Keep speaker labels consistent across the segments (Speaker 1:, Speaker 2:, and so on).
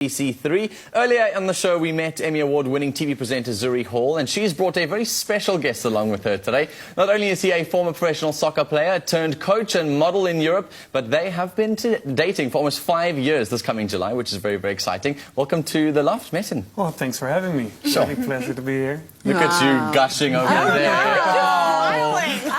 Speaker 1: SABC3. Earlier on the show, we met Emmy Award-winning TV presenter Zuri Hall, and she's brought a very special guest along with her today. Not only is he a former professional soccer player turned coach and model in Europe, but they have been dating for almost 5 years this coming July, which is very, very exciting. Welcome to The Loft, Metin.
Speaker 2: Well, thanks for having me.
Speaker 1: Sure.
Speaker 2: It's a pleasure to be here.
Speaker 1: Look at you gushing over there.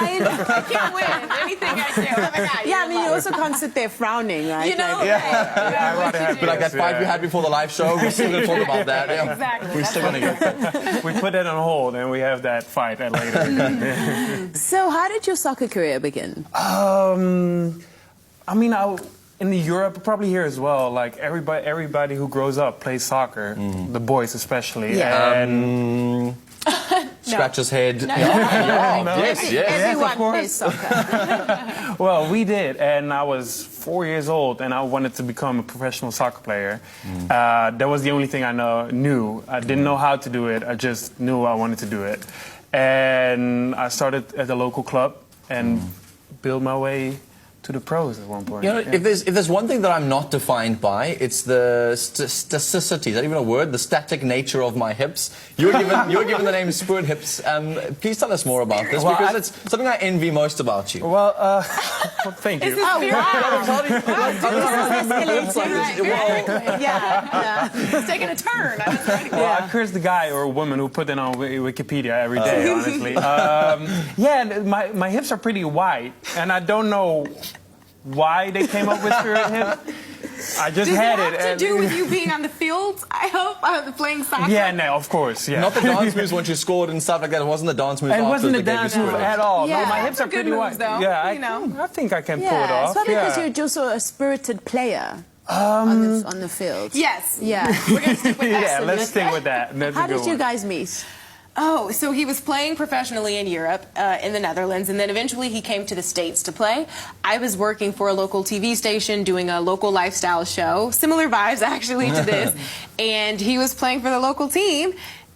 Speaker 3: I can't win anything I do. Oh my God,
Speaker 4: yeah, I mean, you also can't sit there frowning, right?
Speaker 3: You know,
Speaker 2: I'd rather have
Speaker 1: But like that fight we had before the live show, we're still going to talk about that. Yeah.
Speaker 3: Exactly.
Speaker 1: We're still going to get that.
Speaker 2: We put that on hold and we have that fight at later.
Speaker 4: So how did your soccer career begin?
Speaker 2: I mean, in Europe, probably here as well, like everybody who grows up plays soccer, the boys especially.
Speaker 4: Yeah.
Speaker 2: And
Speaker 1: Scratch his head.
Speaker 4: No.
Speaker 1: Yes, yes.
Speaker 4: Everyone plays soccer.
Speaker 2: Well, we did, and I was 4 years old, and I wanted to become a professional soccer player. That was the only thing I knew. I didn't know how to do it. I just knew I wanted to do it. And I started at the local club and built my way to the pros at one point.
Speaker 1: You know, if there's one thing that I'm not defined by, it's the staticity. Is that even a word? The static nature of my hips. You were given the name Spurt Hips. Please tell us more about this, because it's something I envy most about you.
Speaker 2: Well, thank you.
Speaker 3: It's taking a turn.
Speaker 2: Well, I curse the guy or woman who put it on Wikipedia every day, honestly. Yeah, my hips are pretty wide, and I don't know why they came up with Spirit Hip. I just had it.
Speaker 3: Does it have to do with you being on the field, I hope, playing soccer?
Speaker 2: Yeah, no, of course, yeah.
Speaker 1: Not the dance moves once you scored and stuff like that. It wasn't the dance moves.
Speaker 2: It wasn't the dance move at all.
Speaker 4: Yeah.
Speaker 2: No, my hips are
Speaker 3: Good
Speaker 2: pretty
Speaker 3: moves,
Speaker 2: wide.
Speaker 3: though,
Speaker 2: Yeah,
Speaker 3: you know.
Speaker 2: I think I can pull it
Speaker 4: Yeah,
Speaker 2: off.
Speaker 4: it's probably because
Speaker 2: yeah.
Speaker 4: you're also a spirited player on the field.
Speaker 3: Yes.
Speaker 4: Yeah.
Speaker 3: We're going to stick with that.
Speaker 2: Yeah, let's stick with that. That's
Speaker 4: How
Speaker 2: a good
Speaker 4: did you
Speaker 2: one.
Speaker 4: guys meet?
Speaker 3: Oh, so he was playing professionally in Europe, in the Netherlands, and then eventually he came to the States to play. I was working for a local TV station doing a local lifestyle show, similar vibes actually to this, and he was playing for the local team.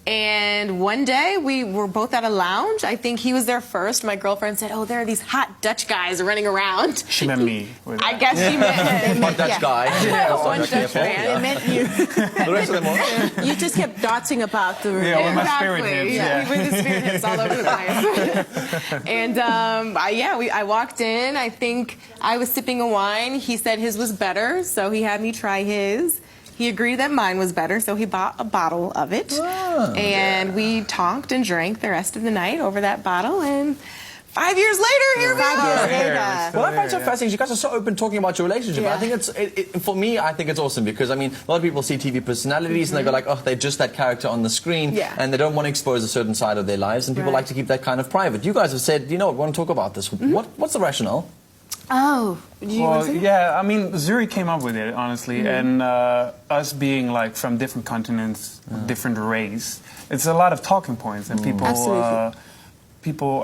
Speaker 3: And one day we were both at a lounge. I think he was there first. My girlfriend said, "Oh, there are these hot Dutch guys running around."
Speaker 2: She meant me.
Speaker 3: I guess she meant him.
Speaker 1: One Dutch guy.
Speaker 3: One Dutch man.
Speaker 4: They met you.
Speaker 1: The rest of them all.
Speaker 4: You just kept darting about the room.
Speaker 2: Yeah, with my
Speaker 3: Exactly.
Speaker 2: spirit hips.
Speaker 3: Yeah,
Speaker 2: Yeah.
Speaker 3: we were the spirit hips all over the place. And I walked in. I think I was sipping a wine. He said his was better, so he had me try his. He agreed that mine was better, so he bought a bottle of it.
Speaker 1: Oh,
Speaker 3: and we talked and drank the rest of the night over that bottle. And 5 years later, here we are.
Speaker 1: Well, I find it so fascinating. You guys are so open talking about your relationship.
Speaker 4: Yeah.
Speaker 1: I think for me, I think it's awesome because, I mean, a lot of people see TV personalities and they go like, oh, they're just that character on the screen.
Speaker 3: Yeah.
Speaker 1: And they don't want to expose a certain side of their lives. And people like to keep that kind of private. You guys have said, you know what, we want to talk about this. What's the rationale?
Speaker 4: Oh,
Speaker 2: Well, yeah, I mean, Zuri came up with it, honestly, and us being like from different continents, different race, it's a lot of talking points, and people,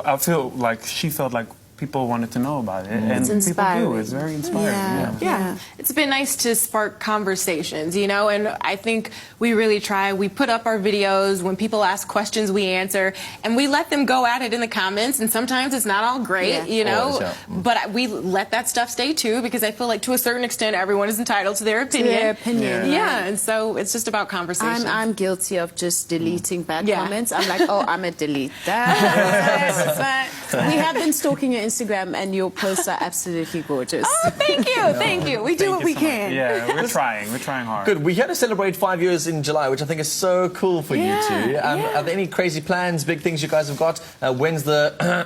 Speaker 2: I feel like she felt like people wanted to know about it, and people do. It's very inspiring.
Speaker 3: Yeah, it's been nice to spark conversations, you know, and I think we really try. We put up our videos. When people ask questions, we answer, and we let them go at it in the comments, and sometimes it's not all great, you know,
Speaker 1: Always,
Speaker 3: but we let that stuff stay too, because I feel like to a certain extent, everyone is entitled to their opinion. Yeah, and so it's just about conversation.
Speaker 4: I'm guilty of just deleting bad
Speaker 3: Yeah.
Speaker 4: comments. I'm like, oh, I'm a delete that. We have been stalking your Instagram, and your posts are absolutely gorgeous.
Speaker 3: Oh, thank you, thank you. We do what we can.
Speaker 2: Yeah, we're trying hard.
Speaker 1: Good. We're here to celebrate 5 years in July, which I think is so cool for you two. Are there any crazy plans, big things you guys have got? When's the...
Speaker 4: Putting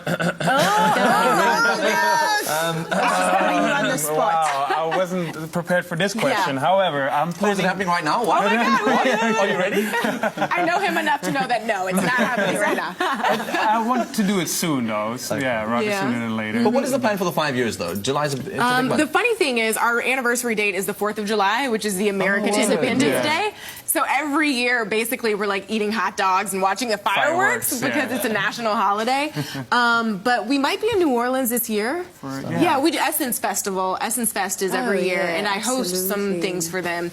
Speaker 4: you on the spot.
Speaker 2: Wow, I wasn't prepared for this question. However, I'm
Speaker 1: Is it
Speaker 2: planning...
Speaker 1: happening right now? What?
Speaker 3: Oh my God, what?
Speaker 1: Are you ready?
Speaker 3: I know him enough to know that no, it's not happening right now.
Speaker 2: I want to do it soon, though. So, yeah, rather sooner than later.
Speaker 1: But what is the plan for the 5 years, though? July's a big month.
Speaker 3: The funny thing is, our anniversary date is the 4th of July, which is the American Independence Day. So every year, basically, we're like eating hot dogs and watching the fireworks because it's a national holiday. But we might be in New Orleans this year. We do Essence Festival. Essence Fest is every year, and I host some things for them.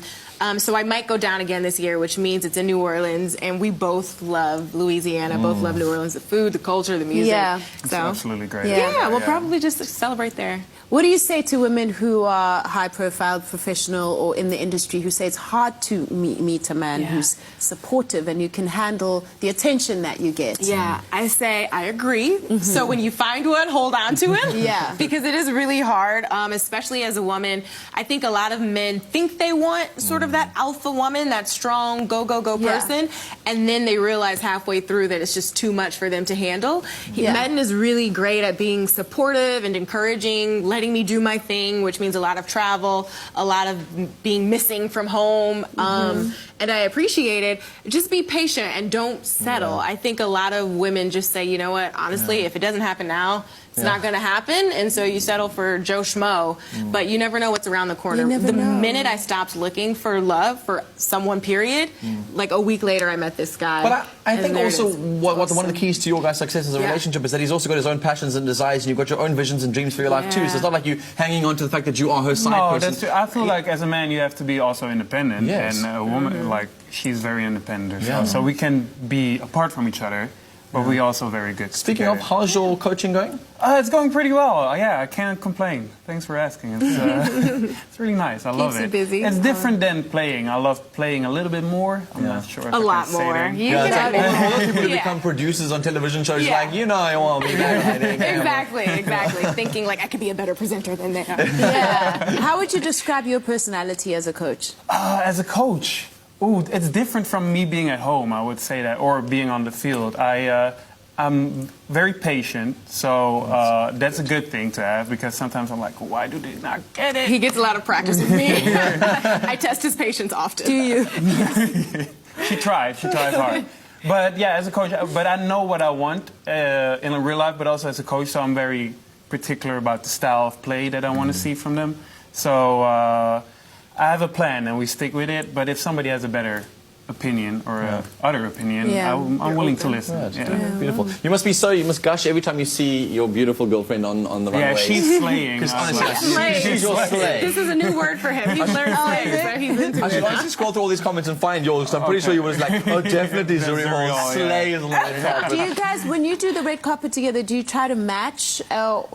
Speaker 3: So I might go down again this year, which means it's in New Orleans, and we both love Louisiana, both love New Orleans, the food, the culture, the music.
Speaker 4: Yeah.
Speaker 2: It's absolutely great.
Speaker 3: Yeah, we'll probably just celebrate there.
Speaker 4: What do you say to women who are high-profile, professional, or in the industry who say it's hard to meet a man who's supportive and you can handle the attention that you get?
Speaker 3: Yeah, I say I agree. So when you find one, hold on to him.
Speaker 4: Yeah.
Speaker 3: Because it is really hard, especially as a woman. I think a lot of men think they want sort of that alpha woman, that strong go person, and then they realize halfway through that it's just too much for them to handle. Madden is really great at being supportive and encouraging, letting me do my thing, which means a lot of travel, a lot of being missing from home, and I appreciate it. Just be patient and don't settle. I think a lot of women just say, you know what, honestly, if it doesn't happen now, it's not going to happen, and so you settle for Joe Schmo, but you never know what's around the corner. The minute I stopped looking for love for someone, period, like a week later I met this guy.
Speaker 1: But I think also one of the keys to your guys' success as a relationship is that he's also got his own passions and desires, and you've got your own visions and dreams for your life too, so it's not like you hanging on to the fact that you are her side person.
Speaker 2: That's true. I feel like as a man you have to be also independent, and a woman, like, she's very independent as well. So we can be apart from each other, but we're also very good
Speaker 1: Speaking
Speaker 2: together.
Speaker 1: of, how's your coaching going?
Speaker 2: It's going pretty well. Yeah, I can't complain. Thanks for asking. It's, it's really nice. I love
Speaker 3: Keeps you
Speaker 2: it.
Speaker 3: busy.
Speaker 2: It's different than playing. I love playing a little bit more. I'm not sure if
Speaker 3: A
Speaker 2: I
Speaker 3: lot
Speaker 2: can say
Speaker 3: more.
Speaker 2: that.
Speaker 3: You can have
Speaker 1: all those people who
Speaker 3: Yeah.
Speaker 1: become producers on television shows, like, you know, I want to be that.
Speaker 3: Exactly. Thinking like I could be a better presenter than they are.
Speaker 4: Yeah. How would you describe your personality as a coach?
Speaker 2: As a coach, it's different from me being at home, I would say that, or being on the field. I'm very patient, so that's a good thing to have, because sometimes I'm like, why do they not get it?
Speaker 3: He gets a lot of practice with me. I test his patience often.
Speaker 4: Do you?
Speaker 2: She tries hard. But yeah, as a coach, but I know what I want in real life, but also as a coach, so I'm very particular about the style of play that I want to see from them. So I have a plan and we stick with it, but if somebody has a better opinion or other opinion, I'm willing to listen.
Speaker 1: Beautiful. You must gush every time you see your beautiful girlfriend on the runway.
Speaker 2: Yeah, she's slaying.
Speaker 1: She's your slay.
Speaker 3: This is a new word for him. He's learned slay, so he's into
Speaker 1: I should honestly scroll through all these comments and find yours, because I'm pretty sure you was like, oh, definitely Zuri Hall. Slay is on the top.
Speaker 4: Do you guys, when you do the red carpet together, do you try to match? How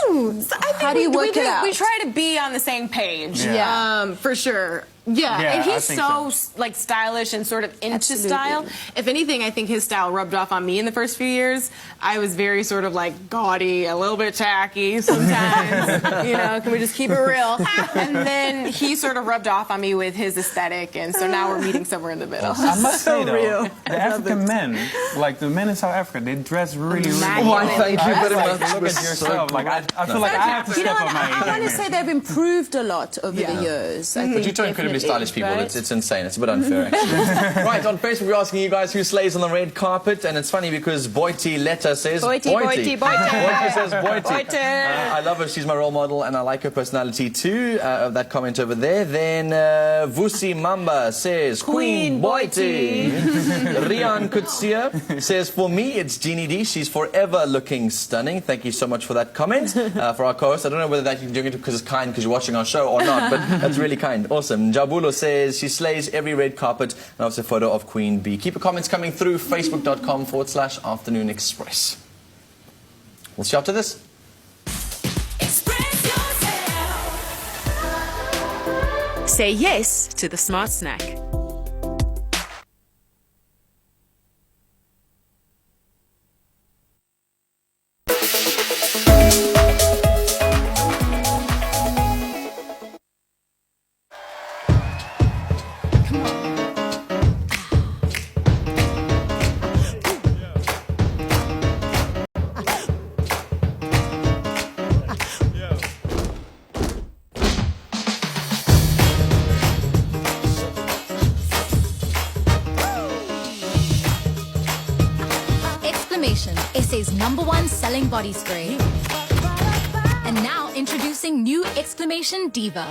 Speaker 4: do you work it out?
Speaker 3: We try to be on the same page. For sure.
Speaker 2: Yeah,
Speaker 3: and
Speaker 2: I
Speaker 3: he's
Speaker 2: think
Speaker 3: so like stylish and sort of into style. If anything, I think his style rubbed off on me in the first few years. I was very sort of like gaudy, a little bit tacky sometimes. You know, can we just keep it real? And then he sort of rubbed off on me with his aesthetic, and so now we're meeting somewhere in the middle.
Speaker 2: I must say though, the African men, like the men in South Africa, they dress really well.
Speaker 1: Oh, thank you very much.
Speaker 2: Look at yourself. Like I feel like I have to
Speaker 4: You know
Speaker 2: step
Speaker 4: what?
Speaker 2: up my game.
Speaker 4: I want to say they've improved a lot over the years. I
Speaker 1: But
Speaker 4: think
Speaker 1: you two are incredibly stylish people.
Speaker 4: right?
Speaker 1: It's insane. It's a bit unfair, actually. Right, on Facebook, we're asking you guys who slays on the red carpet, and it's funny because Boiti Letta says
Speaker 3: Boiti.
Speaker 1: Boiti says Boiti.
Speaker 3: Boiti.
Speaker 1: I love her. She's my role model, and I like her personality too. Of that comment over there. Then Vusi Mamba says Queen Boiti. Rian Kutsia says, for me, it's Jeannie D. She's forever looking stunning. Thank you so much for that comment. For our co-host, I don't know whether that you're doing it because it's kind because you're watching our show or not, but that's really kind. Awesome. Jabulo says she slays every red carpet, and also a photo of Queen Bee. Keep your comments coming through facebook.com/Afternoon Express. We'll see you after this.
Speaker 5: Express yourself.
Speaker 6: Say yes to the Smart Snack.
Speaker 5: SA's #1 selling body spray. And now introducing new Exclamation Diva.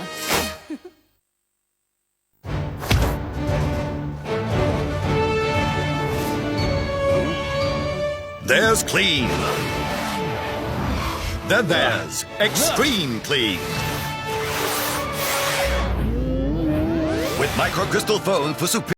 Speaker 7: There's clean. Then there's extreme clean. With with microcrystal foam for superior